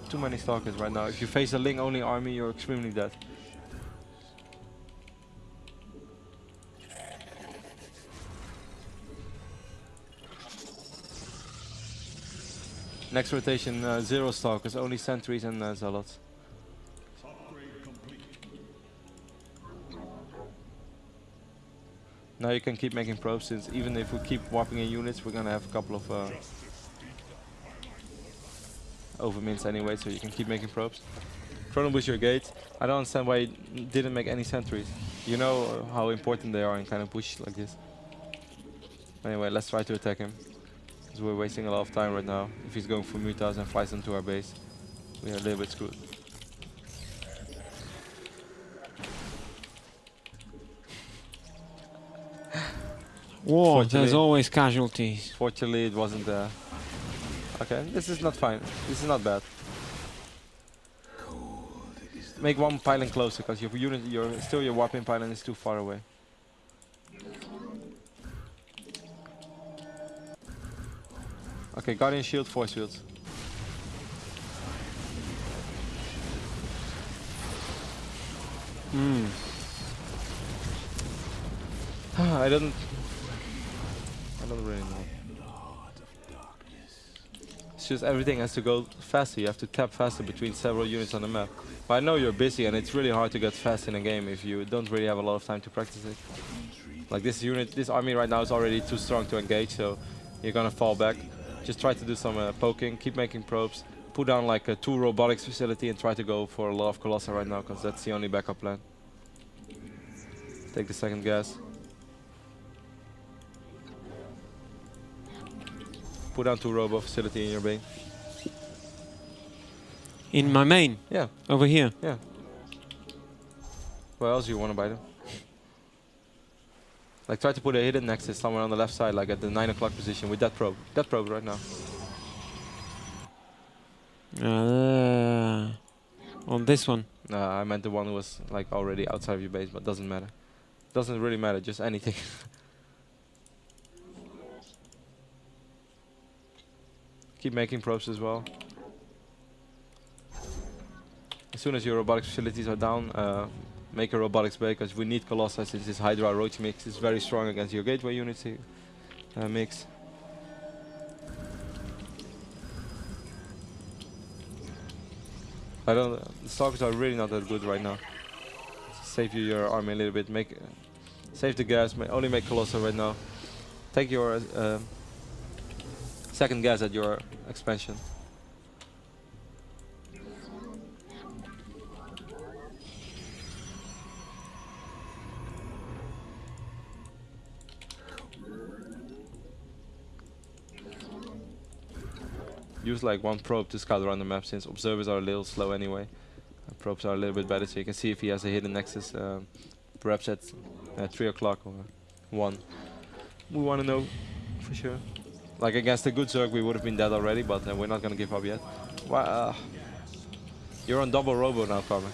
Too many stalkers right now. If you face a Ling only army, you're extremely dead. Next rotation, 0 stalkers, only sentries and zealots. Now you can keep making probes, since even if we keep warping in units, we're gonna have a couple of overmints anyway, so you can keep making probes. Chrono boost your gate. I don't understand why you didn't make any sentries. You know how important they are in kind of push like this. Anyway, let's try to attack him, because we're wasting a lot of time right now. If he's going for mutas and flies into our base, we are a little bit screwed. War, there's always casualties. Fortunately, it wasn't there. Okay, this is not fine. This is not bad. Make 1 pylon closer, because your unit, your warping pylon is too far away. Okay, Guardian shield, force fields. I don't really know. It's just everything has to go faster. You have to tap faster between several units on the map. But I know you're busy, and it's really hard to get fast in a game if you don't really have a lot of time to practice it. Like this unit, this army right now is already too strong to engage, so you're gonna fall back. Just try to do some poking, keep making probes, put down like a 2 robotics facility, and try to go for a lot of Colossi right now, because that's the only backup plan. Take the second gas. Put down 2 robo facility in your main. In my main? Yeah. Over here? Yeah. Where else do you want to buy them? Like try to put a hidden nexus somewhere on the left side, like at the 9 o'clock position with that probe. That probe right now. On this one? I meant the one who was like already outside of your base, but doesn't matter. Doesn't really matter, just anything. Keep making probes as well. As soon as your robotics facilities are down, make a robotics bay, because we need Colossi, since this Hydra Roach mix is very strong against your gateway units here. Mix. The stalkers are really not that good right now. Save you your army a little bit. Save the gas. Only make Colossi right now. Take your second gas at your expansion. Use like 1 probe to scout around the map, since observers are a little slow anyway. Probes are a little bit better, so you can see if he has a hidden nexus, perhaps at 3 o'clock or 1. We want to know for sure. Like against a good Zerg, we would have been dead already, but we're not going to give up yet. You're on double robo now, Carmac.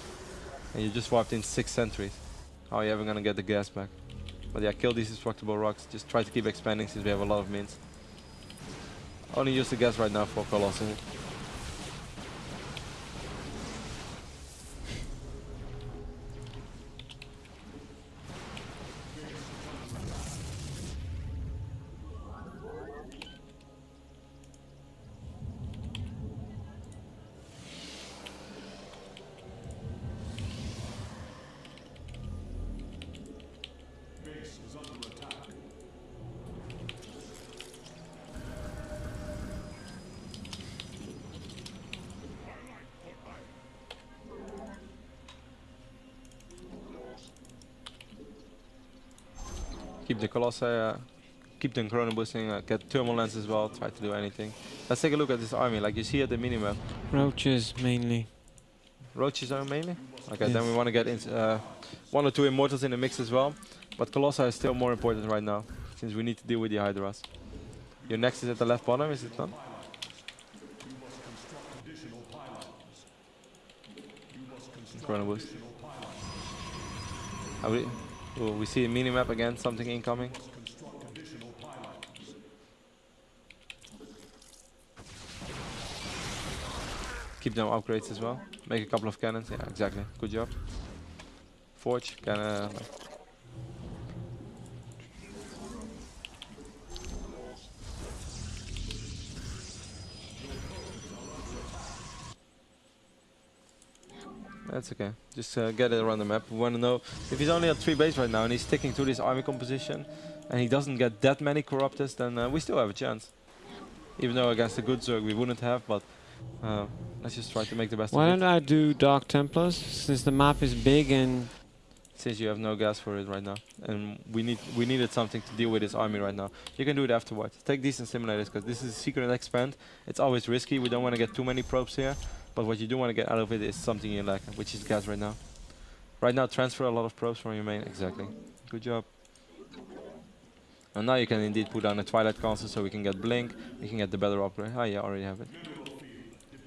And you just wiped in 6 sentries. How are you ever going to get the gas back? But yeah, kill these destructible rocks. Just try to keep expanding, since we have a lot of mints. Only use the gas right now for Colossi. Keep the Colossi, keep them chrono boosting, get thermal lens as well, try to do anything. Let's take a look at this army, like you see at the minimap. Roaches mainly. Roaches are mainly? Okay, then we Yes. want to get one or two Immortals in the mix as well. But Colossi is still more important right now, since we need to deal with the Hydras. Your next is at the left bottom, is it not? Chrono boost. We see a minimap again, something incoming. Keep them upgrades as well. Make a couple of cannons. Yeah, exactly. Good job. Forge. Cannon. That's okay. Just get it around the map. We want to know if he's only at 3 base right now and he's sticking to this army composition and he doesn't get that many Corruptors, then we still have a chance. Even though against a good Zerg we wouldn't have, but let's just try to make the best Why of don't it. I do Dark Templars, since the map is big and... Since you have no gas for it right now, and we needed something to deal with this army right now. You can do it afterwards. Take decent simulators, because this is a secret expand. It's always risky. We don't want to get too many probes here, but what you do want to get out of it is something you lack, which is gas right now. Right now, transfer a lot of probes from your main. Exactly. Good job. And now you can indeed put down a Twilight Council, so we can get Blink. You can get the better upgrade. Ah, yeah, already have it.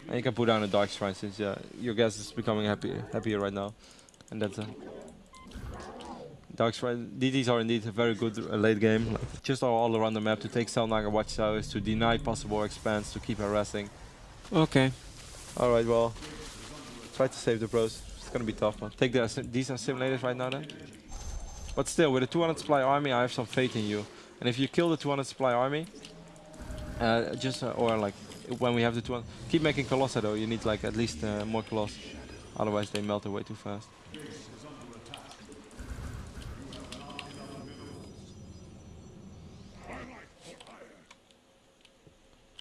And you can put down a Dark Shrine, since your gas is becoming happier right now, and that's Dark Shrine. DTs are indeed a very good late game. Like, just all around the map to take Selnaga Watchtowers, to deny possible expands, to keep harassing. Okay. Alright, well, try to save the pros. It's gonna be tough, but take decent simulators right now then. But still, with a 200 supply army, I have some faith in you. And if you kill the 200 supply army, or like when we have the 200, keep making Colossi though. You need like at least more Colossi, otherwise they melt away too fast.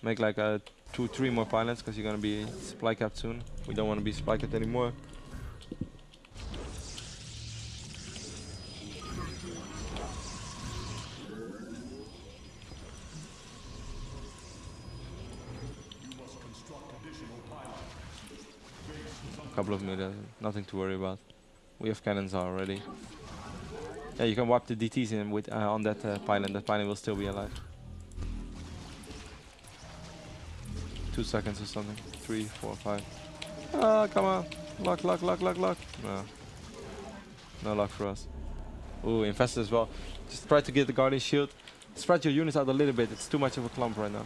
Make like 2-3 more pilots, because you're gonna be supply capped soon. We don't want to be supply capped anymore. A couple of meters, nothing to worry about. We have cannons already. Yeah, you can wipe the DTs in with on that pylon. That pylon will still be alive. 2 seconds or something. 3, 4, 5. Ah, come on. Luck. No. No luck for us. Ooh, infested as well. Just try to get the Guardian Shield. Spread your units out a little bit. It's too much of a clump right now.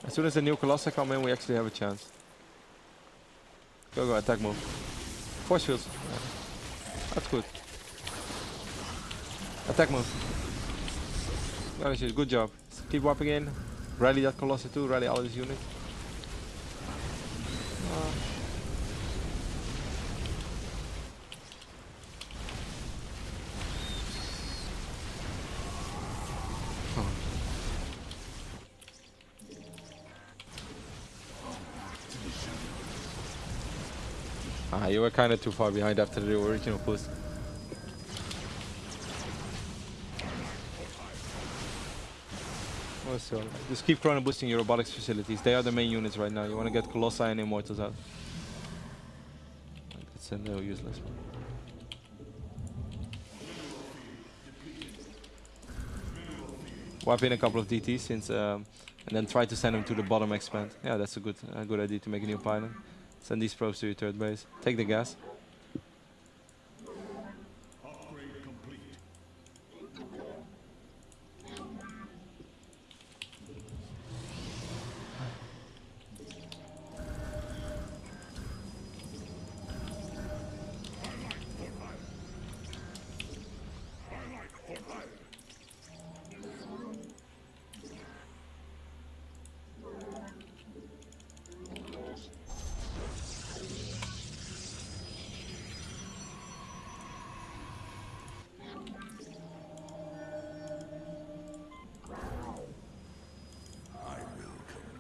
As soon as the new Colossi come in, we actually have a chance. Go, attack move. Force fields. Yeah. That's good. Attack move. Guardian Shield, good job. Keep wiping in. Rally that Colossi too, rally all of his units. You were kind of too far behind after the original push. Well, so just keep chrono boosting your robotics facilities. They are the main units right now. You want to get Colossi and Immortals out. That's a no useless one. Wipe in a couple of DTs since, and then try to send them to the bottom expand. Yeah, that's a good idea to make a new pylon. Send these probes to your third base. Take the gas. Upgrade complete.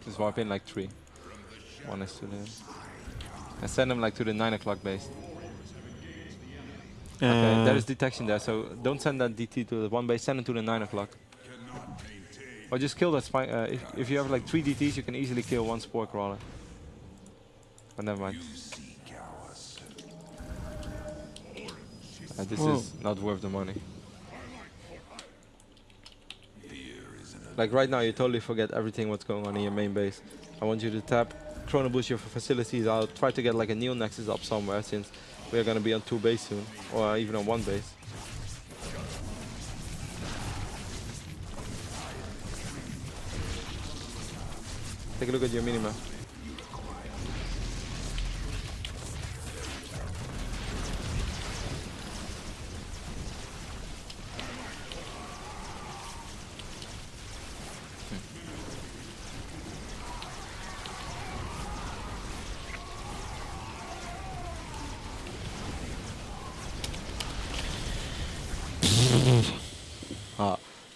Just wipe in like 3. 1 is to the... And send them like to the 9 o'clock base. Okay, there is detection there, so don't send that DT to the 1 base, send it to the 9 o'clock. Or just kill that spike. If you have like 3 DTs, you can easily kill 1 spore crawler. But never mind. This is not worth the money. Like right now, you totally forget everything what's going on in your main base. I want you to tap, chrono boost your facilities. I'll try to get like a Neo Nexus up somewhere, since we are going to be on 2 base soon, or even on 1 base. Take a look at your minimap.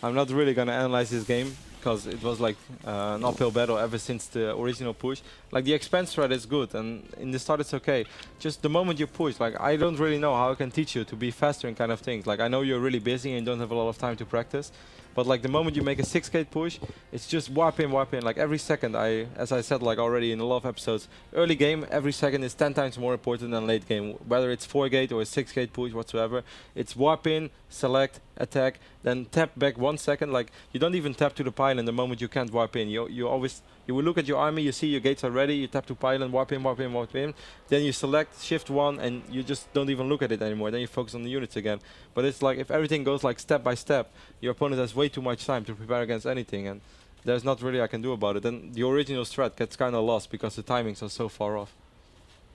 I'm not really gonna analyze this game because it was like an uphill battle ever since the original push. Like the expense thread is good, and in the start it's okay. Just the moment you push, like I don't really know how I can teach you to be faster and kind of things. Like I know you're really busy and don't have a lot of time to practice, but like the moment you make a 6 gate push, it's just warp in. Like every second, as I said like already in a lot of episodes, early game every second is 10 times more important than late game. Whether it's 4 gate or a 6 gate push whatsoever, it's warp in, select, attack, then tap back 1 second. Like you don't even tap to the pylon the moment you can't warp in. You will look at your army, you see your gates are ready, you tap to pylon, warp in, then you select, shift 1, and you just don't even look at it anymore. Then you focus on the units again. But it's like if everything goes like step by step, your opponent has way too much time to prepare against anything, and there's not really I can do about it. Then the original strat gets kind of lost because the timings are so far off.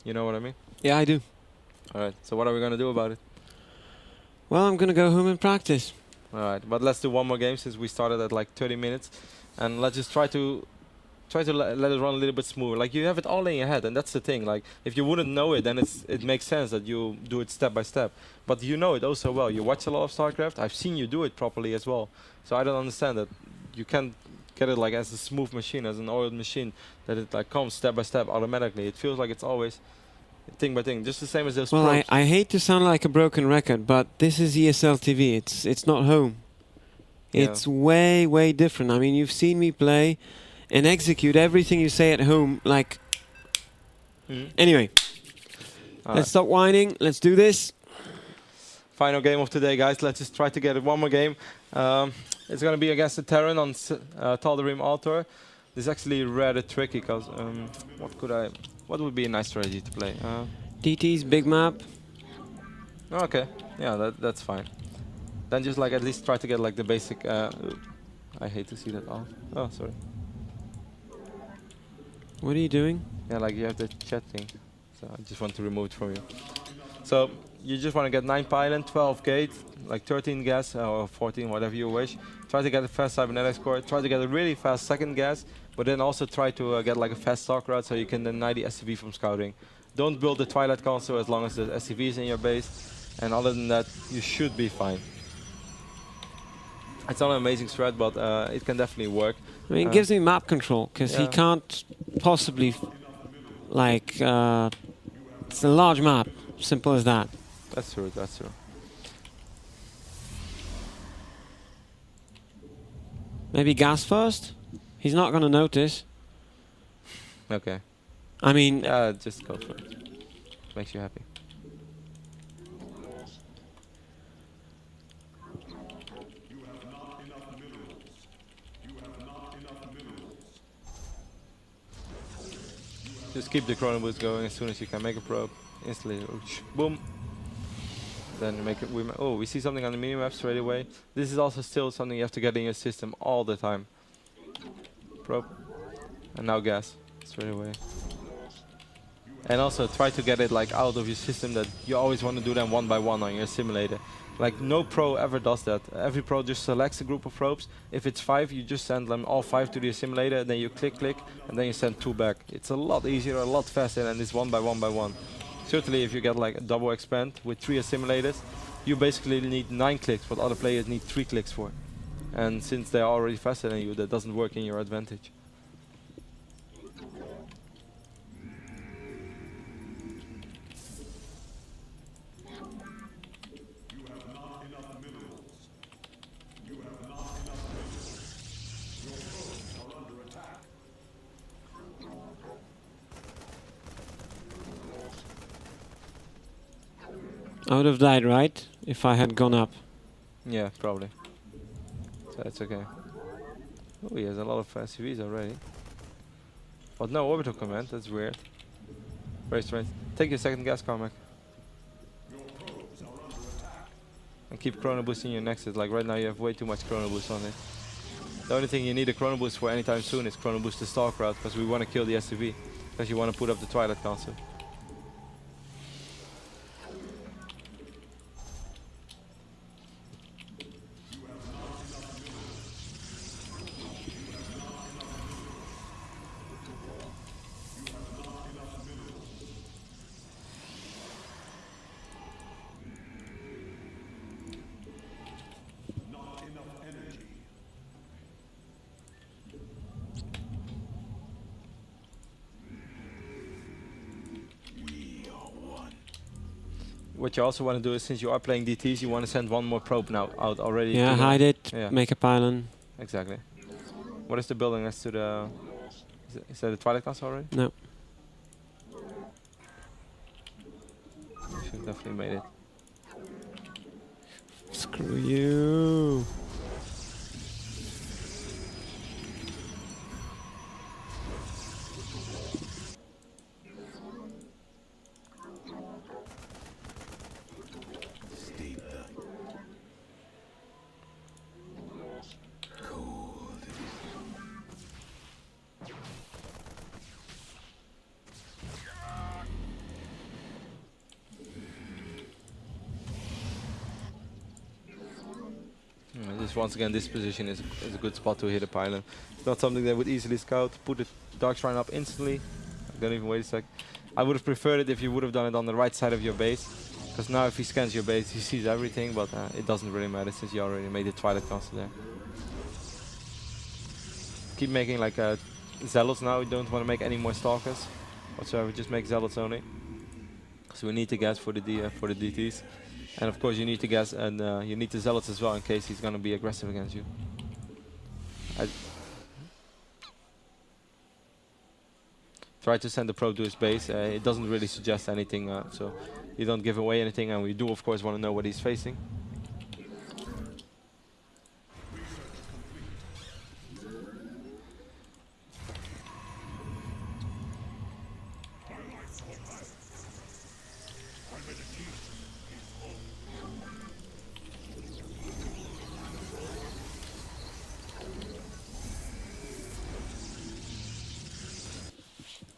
You know what I mean? Yeah, I do. Alright, so what are we gonna do about it? Well, I'm gonna go home and practice. Alright, but let's do one more game since we started at like 30 minutes, and let's just try to let it run a little bit smoother. Like you have it all in your head, and that's the thing. Like if you wouldn't know it, then it makes sense that you do it step by step. But you know it oh so well. You watch a lot of StarCraft. I've seen you do it properly as well. So I don't understand that you can't get it like as a smooth machine, as an oiled machine, that it like comes step by step automatically. It feels like it's always thing by thing, just the same as those. Well, I hate to sound like a broken record, but this is esl-tv. It's not home. Yeah. It's way different. I mean, you've seen me play and execute everything you say at home. Like, anyway, let's stop whining. Let's do this. Final game of today, guys. Let's just try to get it one more game. It's going to be against the Terran on Tal'Darim Altar. This is actually rather tricky because what would be a nice strategy to play? DT's big map. Okay, yeah, that's fine. Then just like at least try to get like the basic. I hate to see that off. Oh, sorry. What are you doing? Yeah, like you have the chat thing. So I just want to remove it from you. So you just want to get 9 pylon, 12 gate, like 13 gas or 14, whatever you wish. Try to get a fast cybernetics core. Try to get a really fast second gas, but then also try to get like a fast stock route so you can deny the SCV from scouting. Don't build the Twilight console as long as the SCV is in your base. And other than that, you should be fine. It's not an amazing strat, but it can definitely work. I mean, it gives me map control, because he can't possibly, like, it's a large map, simple as that. That's true, that's true. Maybe gas first? He's not going to notice. Okay. I mean... Yeah, just go for it. Makes you happy. Just keep the chrono boost going as soon as you can. Make a probe. Instantly. Boom. Then make it. We see something on the minimap straight away. This is also still something you have to get in your system all the time. Probe. And now gas. Straight away. And also try to get it like out of your system, that you always want to do them one by one on your simulator. Like no pro ever does that. Every pro just selects a group of probes. If it's 5, you just send them all 5 to the simulator, and then you click, and then you send 2 back. It's a lot easier, a lot faster than this one by one. Certainly if you get like a double expand with 3 simulators, you basically need 9 clicks, what other players need 3 clicks for. And since they're already faster than you, that doesn't work in your advantage. I would have died, right? If I had gone up. Yeah, probably. So that's okay. Oh, he has a lot of SCVs already. But no orbital command, that's weird. Very strange. Take your second gas, Carmac. And keep chrono boosting your nexus. Like right now you have way too much chrono boost on it. The only thing you need a chrono boost for anytime soon is chrono boost the stalk route, because we want to kill the SCV. Because you want to put up the Twilight Council. What you also want to do is, since you are playing DTs, you want to send one more probe now out already. Yeah, to hide it, yeah. make a pylon. Exactly. What is the building next to the... Is that the Twilight Council already? No. You should definitely made it. Screw you. Just once again, this position is a good spot to hit a pylon. It's not something they would easily scout. Put the Dark Shrine up instantly. Don't even wait a sec. I would have preferred it if you would have done it on the right side of your base. Because now if he scans your base, he sees everything, but it doesn't really matter since you already made the Twilight Council there. Keep making like Zealots now. We don't want to make any more Stalkers whatsoever. Just make Zealots only. Because we need to gas for the DTs. And of course you need to gas, and you need the Zealots as well in case he's gonna be aggressive against you. Try to send the probe to his base. It doesn't really suggest anything, so you don't give away anything, and we do of course want to know what he's facing.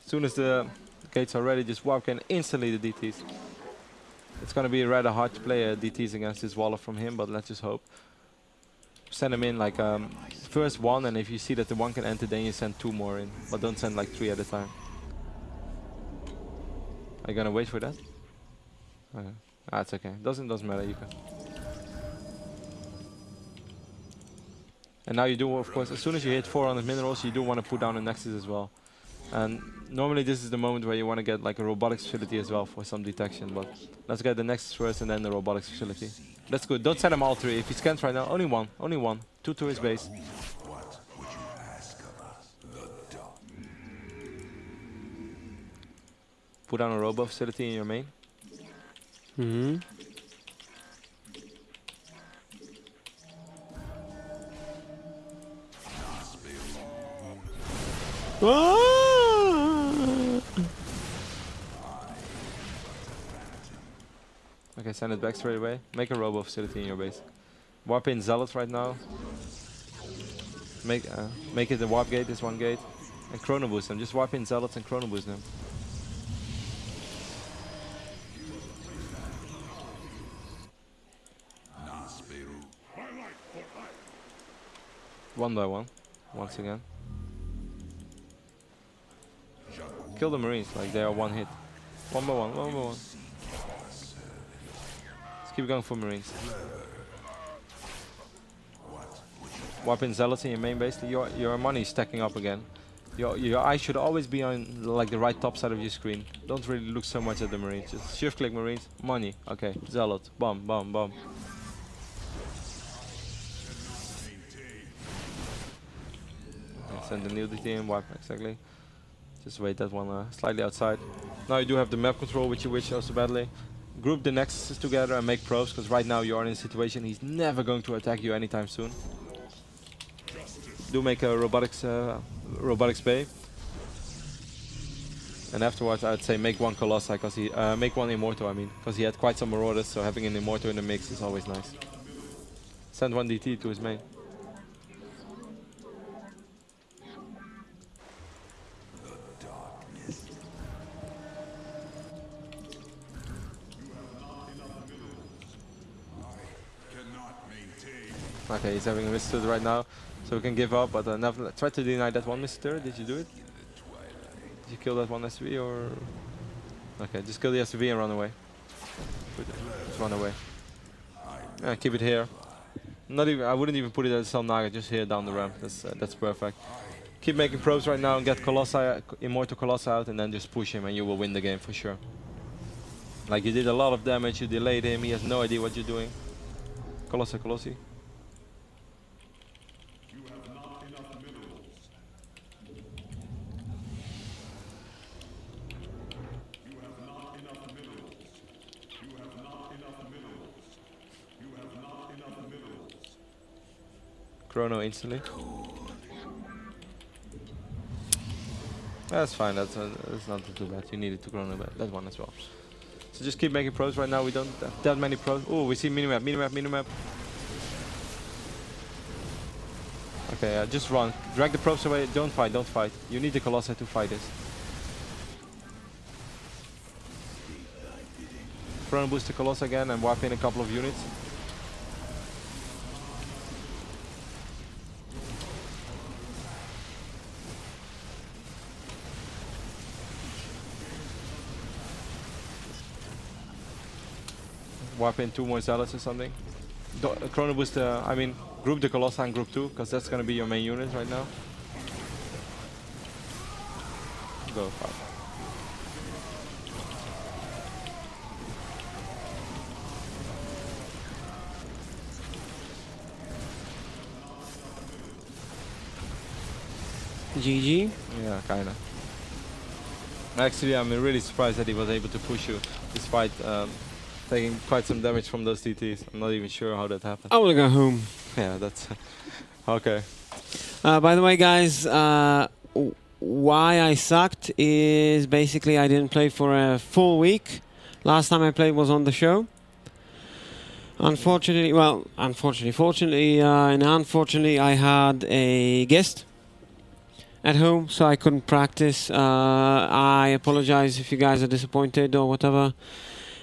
As soon as the gates are ready, just warp in instantly the DTs. It's going to be rather hard to play DTs against this Waller from him, but let's just hope. Send him in like first one, and if you see that the one can enter, then you send two more in. But don't send like 3 at a time. Are you going to wait for that? Okay. That's okay. Doesn't matter. You can. And now you do, of course, as soon as you hit 400 minerals, you do want to put down a Nexus as well. And normally this is the moment where you want to get like a robotics facility as well for some detection, but let's get the Nexus first and then the robotics facility. That's good. Don't send him all 3. If he scans right now, only one. 2 to his base. Put down a robo facility in your main. Mm-hmm. Okay, send it back straight away. Make a robo facility in your base. Warp in Zealots right now. Make it the warp gate, this one gate. And chrono boost them. Just warp in Zealots and chrono boost them. One by one. Once again. Kill the Marines, like they are one hit. One by one. Let's keep going for Marines. Warp in Zealots in your main base. Your money is stacking up again. Your eye should always be on like the right top side of your screen. Don't really look so much at the Marines. Just shift click Marines. Money. Okay. Zealot. Bomb. Bomb. Bomb. Send the new DT in. Wipe. Exactly. Just wait that one slightly outside. Now you do have the map control, which you wish also badly. group the nexuses together and make probes, because right now you are in a situation he's never going to attack you anytime soon. Do make a robotics bay. And afterwards I'd say make one Colossi, because he make one Immortal, I mean, because he had quite some Marauders, so having an Immortal in the mix is always nice. Send one DT to his main. Okay, he's having a Mr. right now, so we can give up, but try to deny that one Mr. Did you do it? Did you kill that one SV or? Okay, just kill the SV and run away. Just run away. Keep it here. Not even. I wouldn't even put it at Selnaga, just here down the ramp. That's perfect. Keep making probes right now and get Colossi, Immortal Colossi out, and then just push him, and you will win the game for sure. Like you did a lot of damage, you delayed him. He has no idea what you're doing. Colossi. Chrono instantly. That's fine. That's not too bad. You needed to chrono that one as well. So just keep making pros right now. We don't have that many pros. Oh, we see minimap. Okay, just run. Drag the probes away. Don't fight. You need the Colossi to fight this. Chrono boost the Colossi again and wipe in a couple of units. Wipe in 2 more Zealots or something. Chrono boost, I mean, group the Colossi in group 2, because that's going to be your main unit right now. Go 5. GG. Yeah, kinda. Actually, I'm really surprised that he was able to push you, despite taking quite some damage from those TTs. I'm not even sure how that happened. I wanna go home. Yeah, that's okay. By the way, guys, why I sucked is basically I didn't play for a full week. Last time I played was on the show. Unfortunately, fortunately, and unfortunately, I had a guest at home, so I couldn't practice. I apologize if you guys are disappointed or whatever.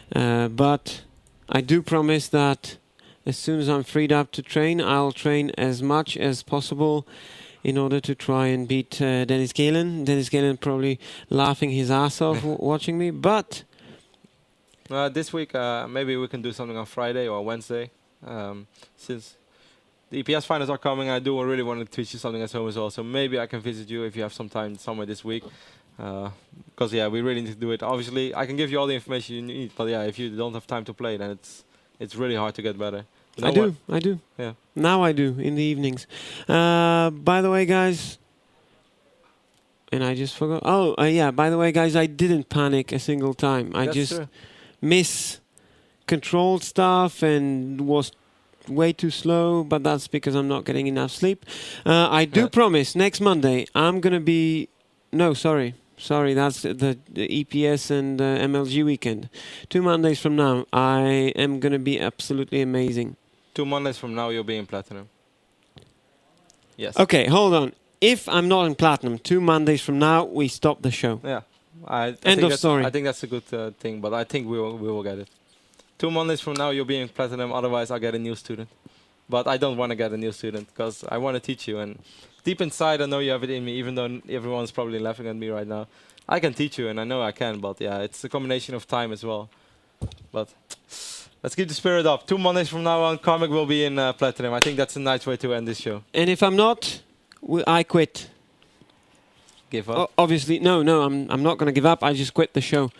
But I do promise that as soon as I'm freed up to train, I'll train as much as possible in order to try and beat Dennis Galen. Dennis Galen probably laughing his ass off watching me, but... this week, maybe we can do something on Friday or Wednesday. Since the EPS finals are coming, I do really want to teach you something at home as well. So maybe I can visit you if you have some time somewhere this week. Because yeah, we really need to do it. Obviously, I can give you all the information you need, but yeah, if you don't have time to play, then it's really hard to get better. I do. Yeah. Now I do in the evenings. By the way, guys, and I just forgot. Oh, yeah. By the way, guys, I didn't panic a single time. I just miscontrolled stuff and was way too slow, but that's because I'm not getting enough sleep. I do promise next Monday I'm gonna be. No, sorry, that's the EPS and MLG weekend. 2 Mondays from now, I am gonna be absolutely amazing. 2 Mondays from now, you'll be in Platinum. Yes. Okay, hold on. If I'm not in Platinum, 2 Mondays from now, we stop the show. Yeah. I End of story. I think that's a good thing, but I think we will get it. 2 Mondays from now, you'll be in Platinum. Otherwise, I'll get a new student. But I don't want to get a new student because I want to teach you. And deep inside, I know you have it in me, even though everyone's probably laughing at me right now. I can teach you, and I know I can. But yeah, it's a combination of time as well. But let's keep the spirit up. 2 Mondays from now on, Carmac will be in Platinum. I think that's a nice way to end this show. And if I'm not, I quit. Give up? Obviously, no, I'm not going to give up. I just quit the show.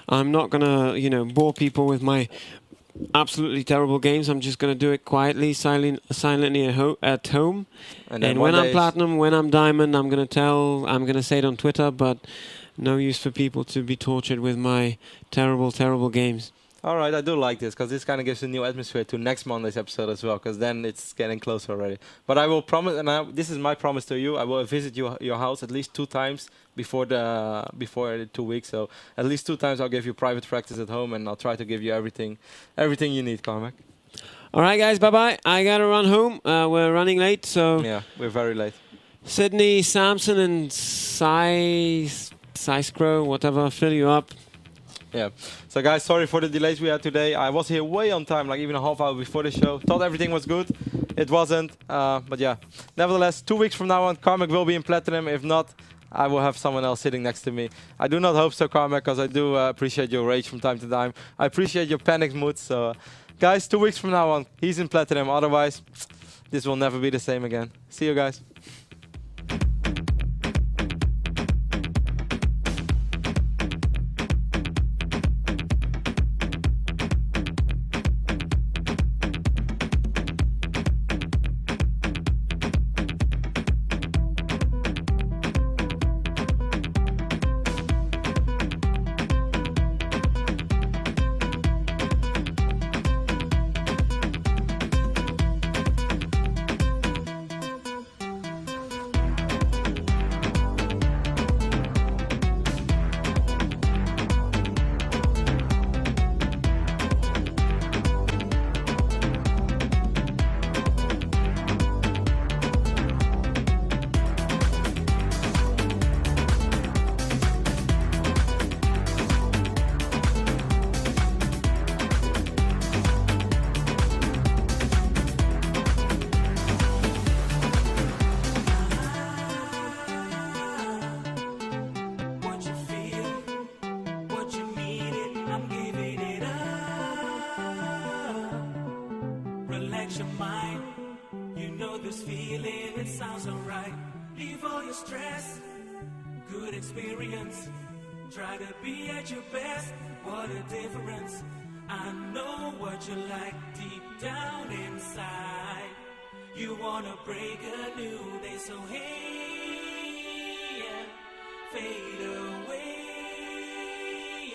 I'm not going to, bore people with my absolutely terrible games. I'm just going to do it quietly, silently at home. And when I'm Platinum, when I'm Diamond, I'm going to say it on Twitter, but no use for people to be tortured with my terrible, terrible games. All right, I do like this because this kind of gives a new atmosphere to next Monday's episode as well, because then it's getting closer already. But I will promise, and this is my promise to you, I will visit your house at least 2 times before the 2 weeks. So at least 2 times I'll give you private practice at home, and I'll try to give you everything you need, Carmac. All right, guys, bye-bye. I got to run home. We're running late, so... Yeah, we're very late. Sydney, Samson, and Scrow, whatever, fill you up. Yeah. So guys, sorry for the delays we had today. I was here way on time, like even a half hour before the show. Thought everything was good. It wasn't. But yeah. Nevertheless, 2 weeks from now on, Carmac will be in Platinum. If not, I will have someone else sitting next to me. I do not hope so, Carmac, because I do appreciate your rage from time to time. I appreciate your panic mood. So guys, 2 weeks from now on, he's in Platinum. Otherwise, this will never be the same again. See you guys. Your mind, you know this feeling, it sounds alright. Leave all your stress, good experience. Try to be at your best, what a difference. I know what you like deep down inside. You wanna break a new day, so hey, yeah, fade away,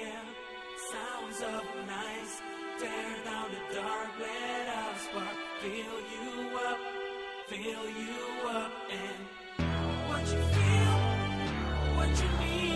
yeah. Sounds of nice, tear down the dark, let out spark. Fill you up, and what you feel, what you need.